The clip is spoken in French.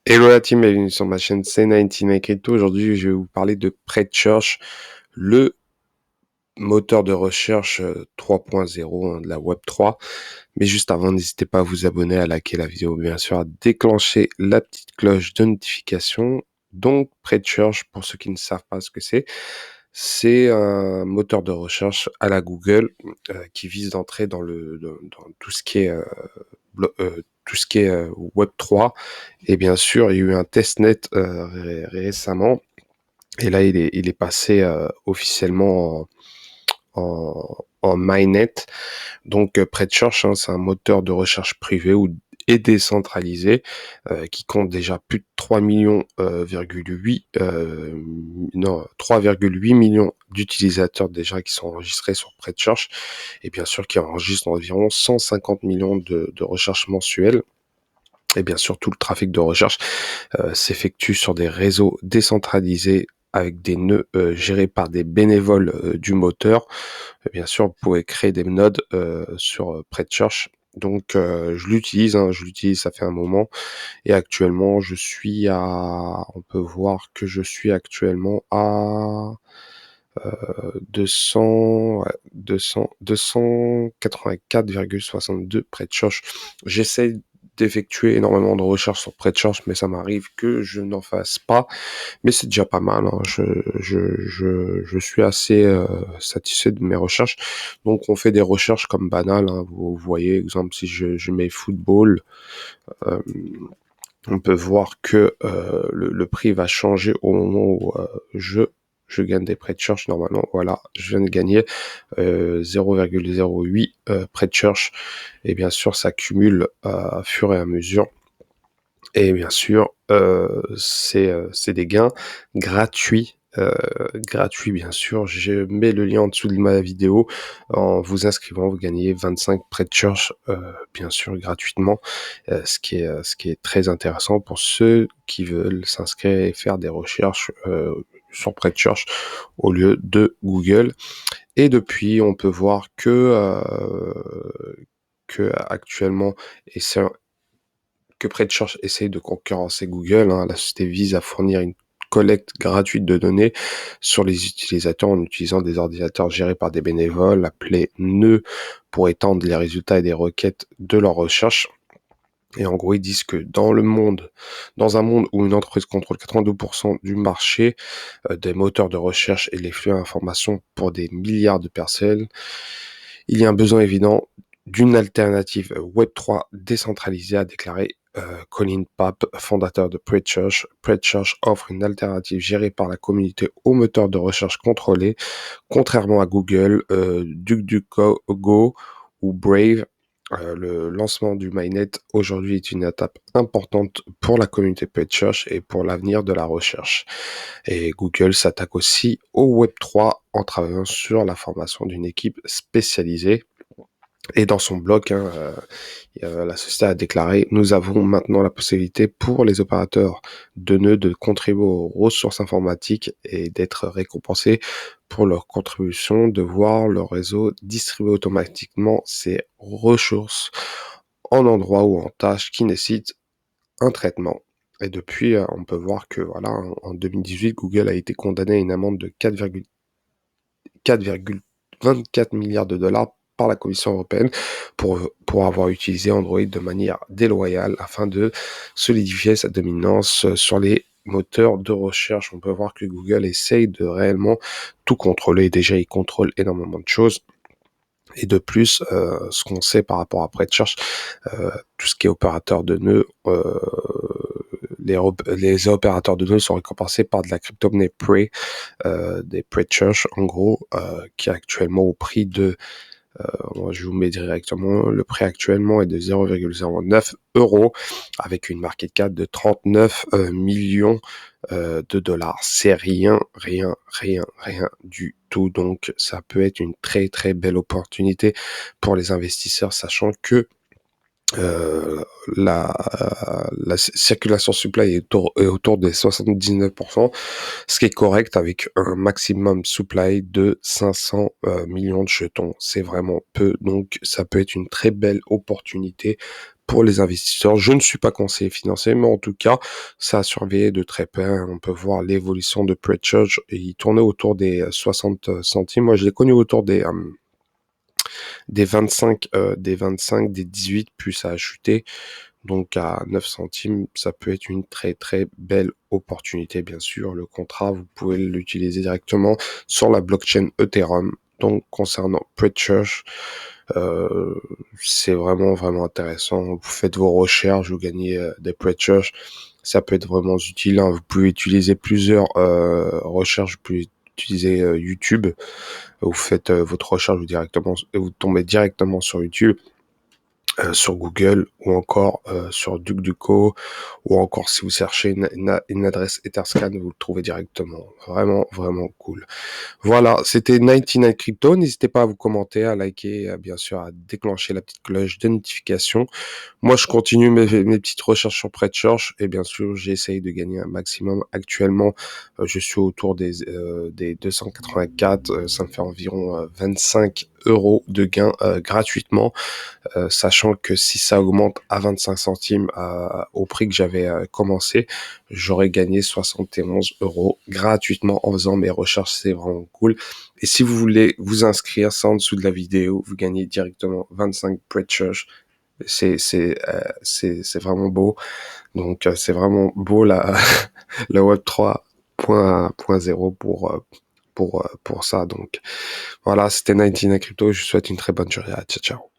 Hello la team, bienvenue sur ma chaîne C99 Crypto. Aujourd'hui, je vais vous parler de PretChurch, le moteur de recherche 3.0 de la Web3. Mais juste avant, n'hésitez pas à vous abonner, à liker la vidéo, bien sûr, à déclencher la petite cloche de notification. Donc, PretChurch, pour ceux qui ne savent pas ce que c'est un moteur de recherche à la Google qui vise d'entrer dans tout ce qui est Web3. Et bien sûr, il y a eu un testnet récemment. Et là, il est passé officiellement en mainnet. Donc, PretChurch, c'est un moteur de recherche privé et décentralisé qui compte déjà plus de 3,8 millions d'utilisateurs déjà qui sont enregistrés sur PretChurch et bien sûr qui enregistrent environ 150 millions de recherches mensuelles. Et bien sûr, tout le trafic de recherche s'effectue sur des réseaux décentralisés avec des nœuds gérés par des bénévoles du moteur. Et bien sûr, vous pouvez créer des nodes sur PretChurch. Donc, je l'utilise, ça fait un moment. Et actuellement, on peut voir que je suis actuellement à 284,62 PretChurch. J'essaie d'effectuer énormément de recherches sur PretChurch, mais ça m'arrive que je n'en fasse pas. Mais c'est déjà pas mal. Je suis assez satisfait de mes recherches. Donc, on fait des recherches comme banales. Vous voyez, exemple, si je mets football, euh, on peut voir que le prix va changer au moment où je gagne des PretChurch. Normalement, voilà, je viens de gagner 0,08 PretChurch. Et bien sûr, ça cumule à fur et à mesure. Et bien sûr, c'est des gains gratuits. Gratuits bien sûr, je mets le lien en dessous de ma vidéo. En vous inscrivant, vous gagnez 25 PretChurch, bien sûr gratuitement, ce qui est très intéressant pour ceux qui veulent s'inscrire et faire des recherches sur PretChurch au lieu de Google. Et depuis, on peut voir que actuellement, et c'est que PretChurch essaye de concurrencer Google. La société vise à fournir une collecte gratuite de données sur les utilisateurs en utilisant des ordinateurs gérés par des bénévoles appelés nœuds pour étendre les résultats et des requêtes de leur recherche. Et en gros, ils disent que dans un monde où une entreprise contrôle 82% du marché des moteurs de recherche et les flux d'informations pour des milliards de personnes, il y a un besoin évident d'une alternative Web3 décentralisée, a déclaré Colin Papp, fondateur de PretChurch. PretChurch offre une alternative gérée par la communauté aux moteurs de recherche contrôlés, contrairement à Google, DuckDuckGo ou Brave. Le lancement du mainnet aujourd'hui est une étape importante pour la communauté PretChurch et pour l'avenir de la recherche. Et Google s'attaque aussi au Web3 en travaillant sur la formation d'une équipe spécialisée. Et dans son blog, la société a déclaré: nous avons maintenant la possibilité pour les opérateurs de nœuds de contribuer aux ressources informatiques et d'être récompensés pour leur contribution, de voir leur réseau distribuer automatiquement ces ressources en endroits ou en tâches qui nécessitent un traitement. Et depuis, on peut voir que voilà, en 2018, Google a été condamné à une amende de 4,24 milliards de dollars par la Commission européenne pour avoir utilisé Android de manière déloyale afin de solidifier sa dominance sur les moteurs de recherche. On peut voir que Google essaye de réellement tout contrôler. Déjà, il contrôle énormément de choses. Et de plus, ce qu'on sait par rapport à PretChurch, tout ce qui est opérateur de nœuds, les opérateurs de nœuds sont récompensés par de la crypto-monnaie Prey, des PretChurch en gros, qui est actuellement au prix de, je vous mets directement, le prix actuellement est de 0,09 euros avec une market cap de 39 millions de dollars. C'est rien du tout. Donc ça peut être une très très belle opportunité pour les investisseurs, sachant que euh, la, la circulation supply est autour des 79%, ce qui est correct avec un maximum supply de 500 millions de jetons. C'est vraiment peu, donc ça peut être une très belle opportunité pour les investisseurs. Je ne suis pas conseiller financier, mais en tout cas, ça a surveillé de très près. On peut voir l'évolution de PreCharge et il tournait autour des 60 centimes. Moi, je l'ai connu autour des 25, des 18, puis ça a chuté. Donc à 9 centimes, ça peut être une très très belle opportunité, bien sûr. Le contrat, vous pouvez l'utiliser directement sur la blockchain Ethereum. Donc concernant PreCharge, euh, c'est vraiment vraiment intéressant. Vous faites vos recherches, vous gagnez des PreCharge. Ça peut être vraiment utile, hein. Vous pouvez utiliser plusieurs recherches, vous pouvez utiliser YouTube. Vous faites votre recherche vous tombez directement sur YouTube, sur Google ou encore sur DuckDuckGo, ou encore si vous cherchez une adresse Etherscan, vous le trouvez directement. Vraiment, vraiment cool. Voilà, c'était 99 Crypto. N'hésitez pas à vous commenter, à liker, bien sûr à déclencher la petite cloche de notification. Moi, je continue mes petites recherches sur PreCharge et bien sûr, j'essaye de gagner un maximum. Actuellement, je suis autour des 284. Ça me fait environ 25 euros de gain gratuitement, sachant que si ça augmente à 25 centimes au prix que j'avais commencé, j'aurais gagné 71 euros gratuitement en faisant mes recherches. C'est vraiment cool. Et si vous voulez vous inscrire, c'est en dessous de la vidéo, vous gagnez directement 25 PreCharge. C'est vraiment beau. Donc c'est vraiment beau la la Web 3.0 pour ça. Donc voilà, c'était 99 Crypto. Je vous souhaite une très bonne journée. Ciao ciao.